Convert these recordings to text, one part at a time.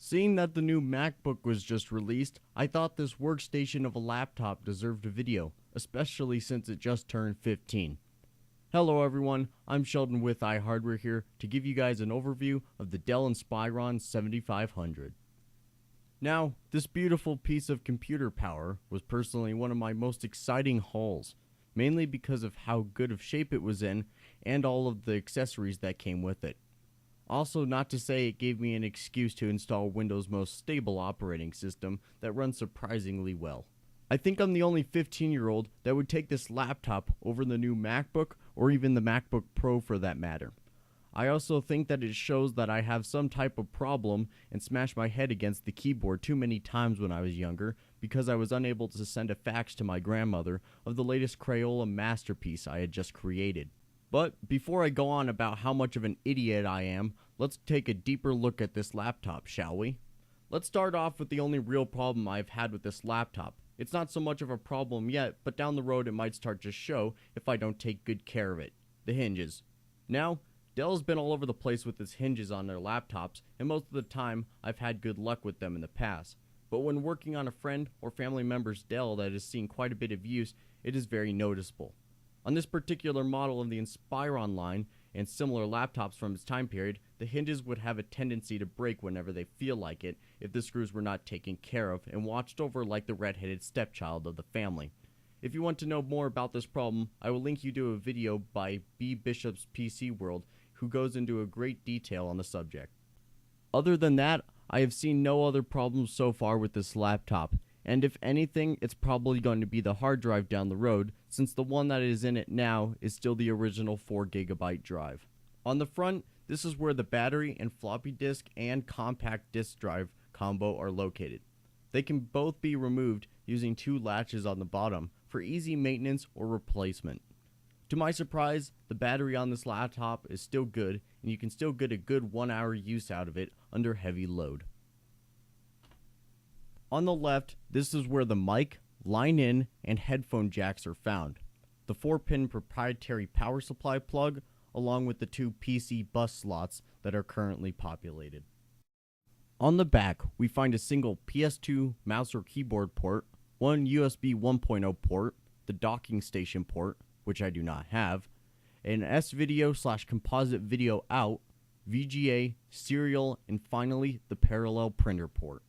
Seeing that the new MacBook was just released, I thought this workstation of a laptop deserved a video, especially since it just turned 15. Hello everyone, I'm Sheldon with iHardware here to give you guys an overview of the Dell Inspiron 7500. Now, this beautiful piece of computer power was personally one of my most exciting hauls, mainly because of how good of shape it was in and all of the accessories that came with it. Also, not to say it gave me an excuse to install Windows' most stable operating system that runs surprisingly well. I think I'm the only 15-year-old that would take this laptop over the new MacBook or even the MacBook Pro for that matter. I also think that it shows that I have some type of problem and smashed my head against the keyboard too many times when I was younger because I was unable to send a fax to my grandmother of the latest Crayola masterpiece I had just created. But before I go on about how much of an idiot I am, let's take a deeper look at this laptop, shall we? Let's start off with the only real problem I've had with this laptop. It's not so much of a problem yet, but down the road it might start to show if I don't take good care of it. The hinges. Now, Dell's been all over the place with its hinges on their laptops, and most of the time I've had good luck with them in the past. But when working on a friend or family member's Dell that has seen quite a bit of use, it is very noticeable. On this particular model of the Inspiron line and similar laptops from its time period, the hinges would have a tendency to break whenever they feel like it if the screws were not taken care of and watched over like the red-headed stepchild of the family. If you want to know more about this problem, I will link you to a video by B. Bishop's PC World who goes into a great detail on the subject. Other than that, I have seen no other problems so far with this laptop. And if anything, it's probably going to be the hard drive down the road, since the one that is in it now is still the original 4GB drive. On the front, this is where the battery and floppy disk and compact disk drive combo are located. They can both be removed using two latches on the bottom for easy maintenance or replacement. To my surprise, the battery on this laptop is still good, and you can still get a good 1 hour use out of it under heavy load. On the left, this is where the mic, line-in, and headphone jacks are found. The 4-pin proprietary power supply plug, along with the two PC bus slots that are currently populated. On the back, we find a single PS2 mouse or keyboard port, one USB 1.0 port, the docking station port, which I do not have, an S-Video/composite video out, VGA, serial, and finally the parallel printer port.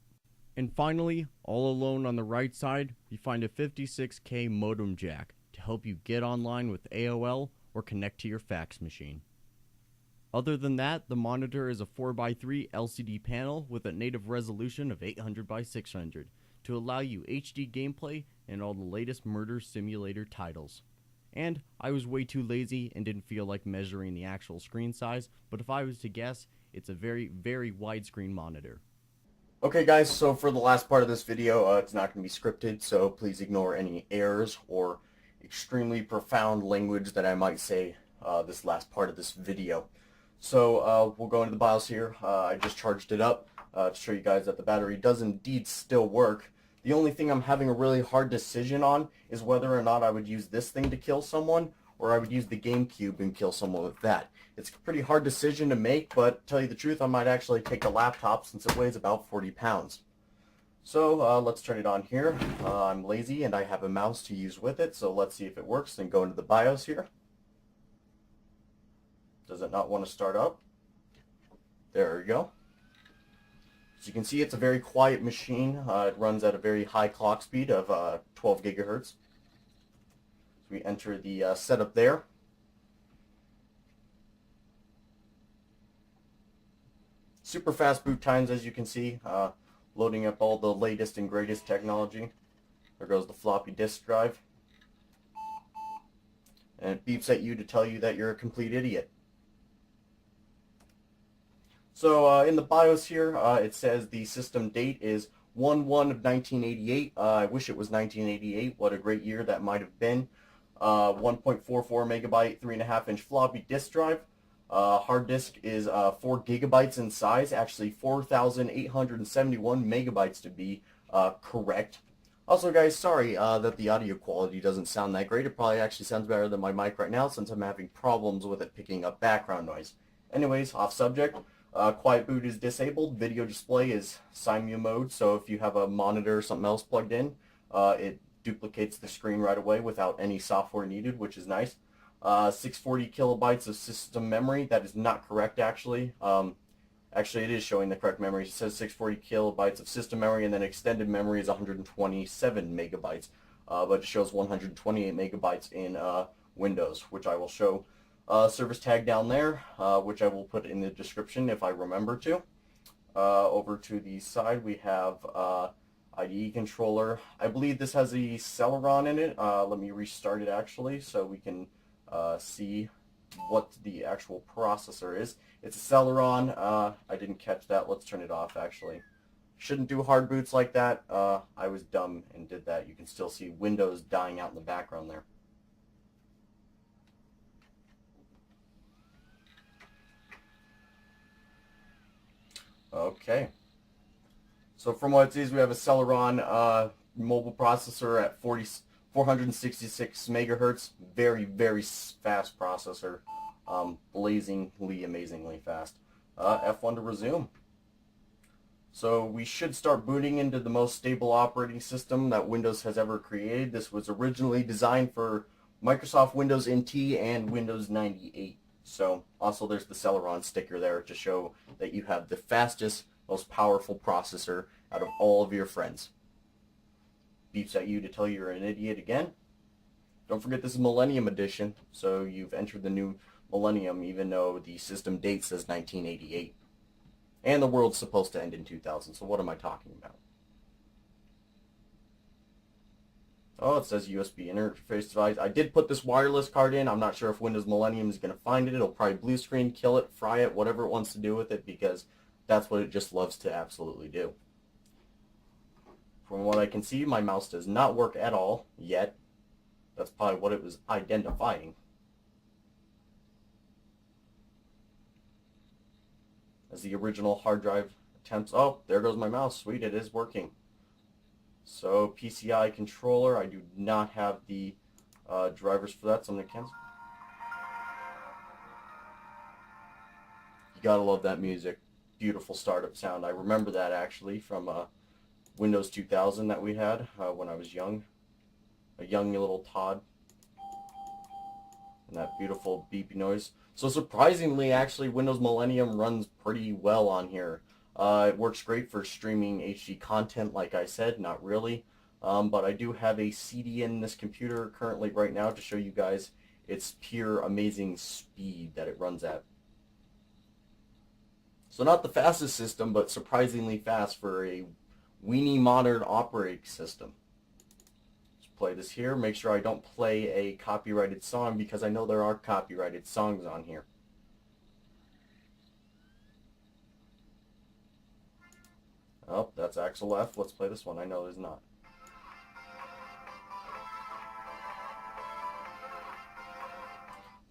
And finally, all alone on the right side, we find a 56K modem jack to help you get online with AOL or connect to your fax machine. Other than that, the monitor is a 4x3 LCD panel with a native resolution of 800x600 to allow you HD gameplay and all the latest murder simulator titles. And I was way too lazy and didn't feel like measuring the actual screen size, but if I was to guess, it's a very, very widescreen monitor. Okay guys, so for the last part of this video, it's not going to be scripted, so please ignore any errors or extremely profound language that I might say this last part of this video. So we'll go into the BIOS here. I just charged it up to show you guys that the battery does indeed still work. The only thing I'm having a really hard decision on is whether or not I would use this thing to kill someone or I would use the GameCube and kill someone with that. It's a pretty hard decision to make, but to tell you the truth, I might actually take the laptop since it weighs about 40 pounds. So let's turn it on here. I'm lazy and I have a mouse to use with it, so let's see if it works and go into the BIOS here. Does it not want to start up? There we go. As you can see, it's a very quiet machine. It runs at a very high clock speed of 12 gigahertz. So we enter the setup there. Super fast boot times, as you can see, loading up all the latest and greatest technology. There goes the floppy disk drive. And it beeps at you to tell you that you're a complete idiot. So in the BIOS here, it says the system date is 1/1 of 1988. I wish it was 1988. What a great year that might have been. 1.44 megabyte, 3.5-inch floppy disk drive. Hard disk is 4 gigabytes in size, actually 4,871 megabytes to be correct. Also guys, sorry that the audio quality doesn't sound that great. It probably actually sounds better than my mic right now since I'm having problems with it picking up background noise. Anyways, off subject. Quiet boot is disabled. Video display is Simu mode, so if you have a monitor or something else plugged in, it duplicates the screen right away without any software needed, which is nice. 640 kilobytes of system memory. That is not correct, actually. Actually, it is showing the correct memory. It says 640 kilobytes of system memory, and then extended memory is 127 megabytes. But it shows 128 megabytes in Windows, which I will show. Service tag down there, which I will put in the description if I remember to. Over to the side, we have IDE controller. I believe this has a Celeron in it. Let me restart it actually so we can see what the actual processor is. It's a Celeron. I didn't catch that. Let's turn it off actually. Shouldn't do hard boots like that. I was dumb and did that. You can still see Windows dying out in the background there. Okay. So from what it sees, we have a Celeron mobile processor at 466 megahertz. Very, very fast processor. Blazingly, amazingly fast. F1 to resume. So we should start booting into the most stable operating system that Windows has ever created. This was originally designed for Microsoft Windows NT and Windows 98. So also there's the Celeron sticker there to show that you have the fastest, most powerful processor out of all of your friends. Beeps at you to tell you're an idiot again. Don't forget this is Millennium Edition, so you've entered the new Millennium even though the system date says 1988. And the world's supposed to end in 2000, so what am I talking about? Oh, it says USB interface device. I did put this wireless card in. I'm not sure if Windows Millennium is going to find it. It'll probably blue screen, kill it, fry it, whatever it wants to do with it, because that's what it just loves to absolutely do. From what I can see, my mouse does not work at all yet. That's probably what it was identifying. As the original hard drive attempts. Oh, there goes my mouse. Sweet, it is working. So PCI controller, I do not have the drivers for that, so I'm going to cancel. You gotta love that music. Beautiful startup sound. I remember that actually from Windows 2000 that we had when I was young. A young little Todd. And that beautiful beepy noise. So surprisingly, actually, Windows Millennium runs pretty well on here. It works great for streaming HD content, like I said, not really. But I do have a CD in this computer currently right now to show you guys its pure amazing speed that it runs at. So not the fastest system, but surprisingly fast for a weenie modern operating system. Let's play this here. Make sure I don't play a copyrighted song because I know there are copyrighted songs on here. Oh, that's Axel F. Let's play this one. I know there's not.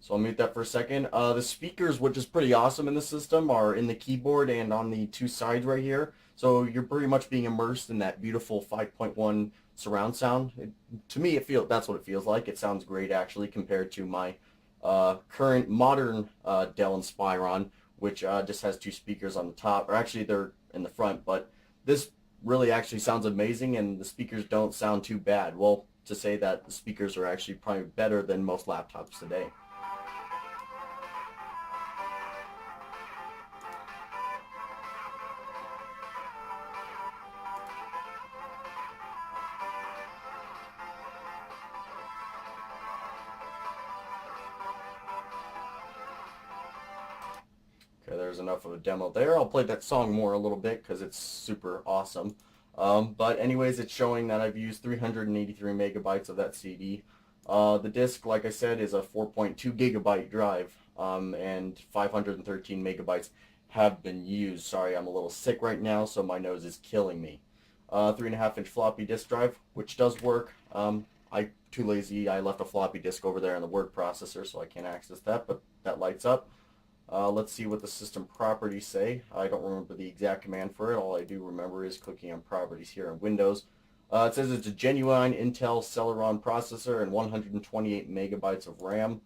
So I'll mute that for a second. The speakers, which is pretty awesome in the system, are in the keyboard and on the two sides right here. So you're pretty much being immersed in that beautiful 5.1 surround sound. To me, that's what it feels like. It sounds great actually compared to my current modern Dell Inspiron, which just has two speakers on the top, or actually they're in the front, but this really actually sounds amazing and the speakers don't sound too bad. Well, to say that the speakers are actually probably better than most laptops today. Okay, there's enough of a demo there. I'll play that song more a little bit because it's super awesome. But anyways, it's showing that I've used 383 megabytes of that CD. The disc, like I said, is a 4.2 gigabyte drive, and 513 megabytes have been used. Sorry, I'm a little sick right now, so my nose is killing me. 3.5-inch floppy disk drive, which does work. I'm too lazy. I left a floppy disk over there in the word processor, so I can't access that, but that lights up. Let's see what the system properties say. I don't remember the exact command for it. All I do remember is clicking on properties here in Windows. It says it's a genuine Intel Celeron processor and 128 megabytes of RAM.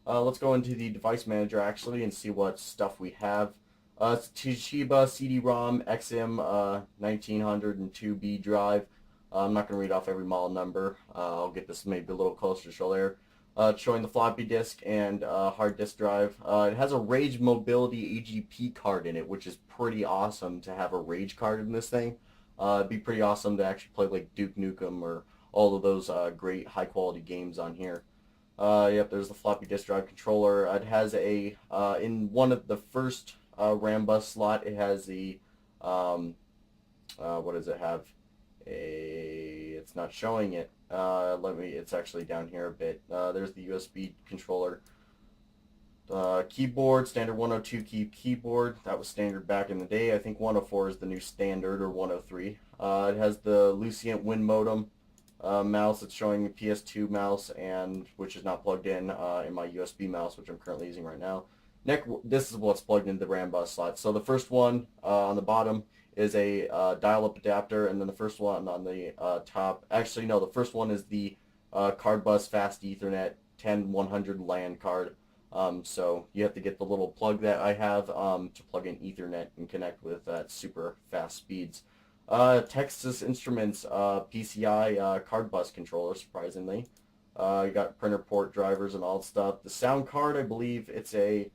Let's go into the device manager actually and see what stuff we have. It's Toshiba CD-ROM XM 1902B drive. I'm not going to read off every model number. I'll get this maybe a little closer to show there. Showing the floppy disk and hard disk drive. It has a Rage Mobility AGP card in it, which is pretty awesome to have a Rage card in this thing. It'd be pretty awesome to actually play like Duke Nukem or all of those great high quality games on here. Yep, there's the floppy disk drive controller. It has a, in one of the first RAM bus slot, it has the, what does it have? It's not showing it. It's actually down here a bit. There's the USB controller. Keyboard, standard 102 key keyboard. That was standard back in the day. I think 104 is the new standard, or 103. It has the Lucient Win modem. Mouse. It's showing the PS2 mouse, and which is not plugged in my USB mouse, which I'm currently using right now. This is what's plugged into the RAM bus slot. So the first one on the bottom is a dial-up adapter, and then the first one on the top. Actually, no, the first one is the card bus fast Ethernet 10100 LAN card. So you have to get the little plug that I have to plug in Ethernet and connect with that super fast speeds. Texas Instruments PCI card bus controller, surprisingly. You got printer port drivers and all that stuff. The sound card, I believe it's a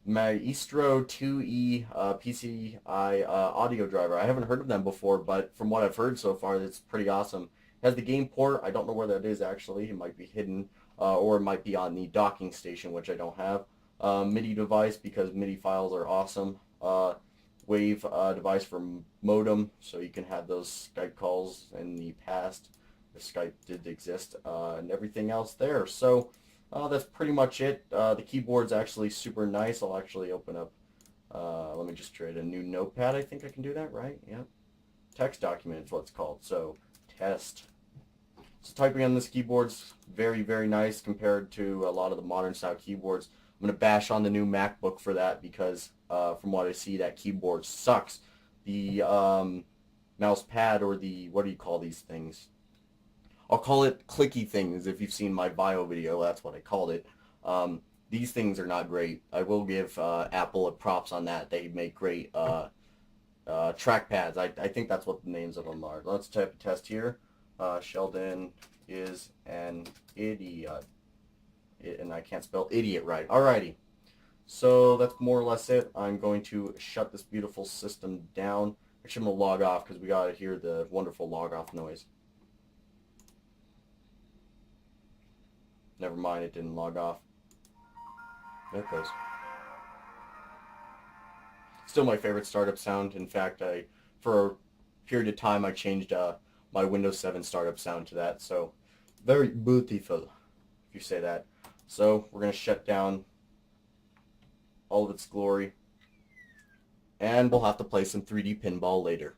Maestro 2E PCI audio driver. I haven't heard of them before, but from what I've heard so far, it's pretty awesome. It has the game port. I don't know where that is actually. It might be hidden, or it might be on the docking station, which I don't have. MIDI device, because MIDI files are awesome. Wave device for modem, so you can have those Skype calls in the past if Skype did exist, and everything else there. So that's pretty much it. The keyboard's actually super nice. I'll actually open up, let me just create a new notepad. I think I can do that, right? Yeah. Text document is what it's called. So test. So typing on this keyboard's very, very nice compared to a lot of the modern style keyboards. I'm going to bash on the new MacBook for that because from what I see, that keyboard sucks. The mouse pad, or the, what do you call these things? I'll call it clicky things. If you've seen my bio video, that's what I called it. These things are not great. I will give Apple a props on that. They make great trackpads. I think that's what the names of them are. Let's type a test here. Sheldon is an idiot. And I can't spell idiot right. Alrighty. So that's more or less it. I'm going to shut this beautiful system down. Actually, I'm going to log off because we got to hear the wonderful log off noise. Never mind, it didn't log off. There it goes. Still my favorite startup sound. In fact, for a period of time I changed my Windows 7 startup sound to that. So very beautiful, if you say that. So we're going to shut down all of its glory, and we'll have to play some 3D pinball later.